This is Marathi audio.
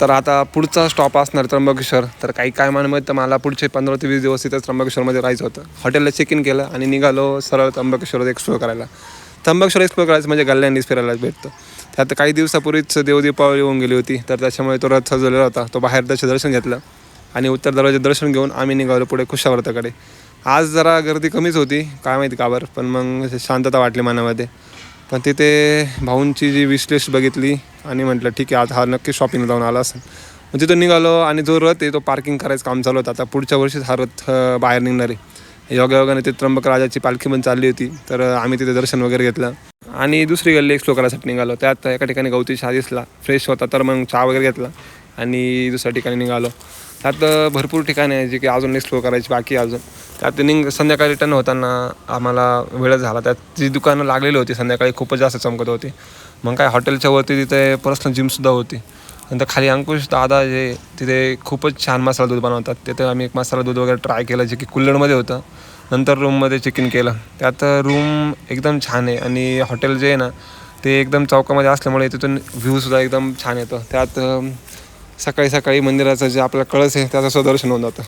तर आता पुढचा स्टॉप असणार त्र्यंबकेश्वर. तर काही काय तर मला पुढचे 15 ते 20 दिवस तिथं त्र्यंबकेश्वरमध्ये राहायचं होतं. हॉटेलला चेक इन केलं आणि निघालो सरळ त्र्यंबकेश्वर एक्सप्लोर करायला. त्र्यंबकेश्वर एक्सप्लोर करायचं म्हणजे गल्ल्यांनीच फिरायला भेटतं. त्यात काही दिवसापूर्वीच दीपावली होऊन गेली होती, तर त्याच्यामुळे तो रथ सजवलेला होता. तो बाहेर त्याचं दर्शन घेतलं आणि उत्तर दरवाजे दर्शन घेऊन आम्ही निघालो पुढे कुशावर्ताकडे. आज जरा गर्दी कमीच होती, काय माहिती का बरं, पण मग शांतता वाटली मनामध्ये. पण तिथे भाऊंची जी विश लिस्ट बघितली आणि म्हटलं ठीक आहे, आज हा नक्की शॉपिंग जाऊन आला असेल. मग तिथून निघालो आणि जो रथ आहे तो पार्किंग करायचं काम चालू होतं. आता पुढच्या वर्षीच हा रथ बाहेर निघणार आहे. योगायोगाने ते त्र्यंबक राजाची पालखी पण चालली होती, तर आम्ही तिथे दर्शन वगैरे घेतलं आणि दुसरी गल्ली एक्सप्लोर करायसाठी निघालो. त्यात एका ठिकाणी गवती चहा दिसला, फ्रेश होता, तर मग चहा वगैरे घेतला आणि दुसऱ्या ठिकाणी निघालो. त्यात भरपूर ठिकाणे आहे जे की अजून एक्सप्लोर करायची बाकी अजून. त्यात संध्याकाळी रिटर्न होताना आम्हाला वेळच झाला. त्यात जी दुकानं लागलेली होती संध्याकाळी खूपच जास्त चमकत होती. मग काय हॉटेलच्या वरती तिथे पर्सनल जिमसुद्धा होती. नंतर खाली अंकुश दादा जे तिथे खूपच छान मसाला दूध बनवतात, तिथे आम्ही एक मसाला दूध वगैरे ट्राय केलं जे की कुल्हडमध्ये होतं. नंतर रूममध्ये चेक इन केलं. त्यात रूम एकदम छान आहे आणि हॉटेल जे आहे ना ते एकदम चौकामध्ये असल्यामुळे तिथून व्ह्यूसुद्धा एकदम छान येतो. त्यात सकाळी सकाळी मंदिराचं जे आपलं कळस आहे त्याचं सुद्धा दर्शन होऊन जातं.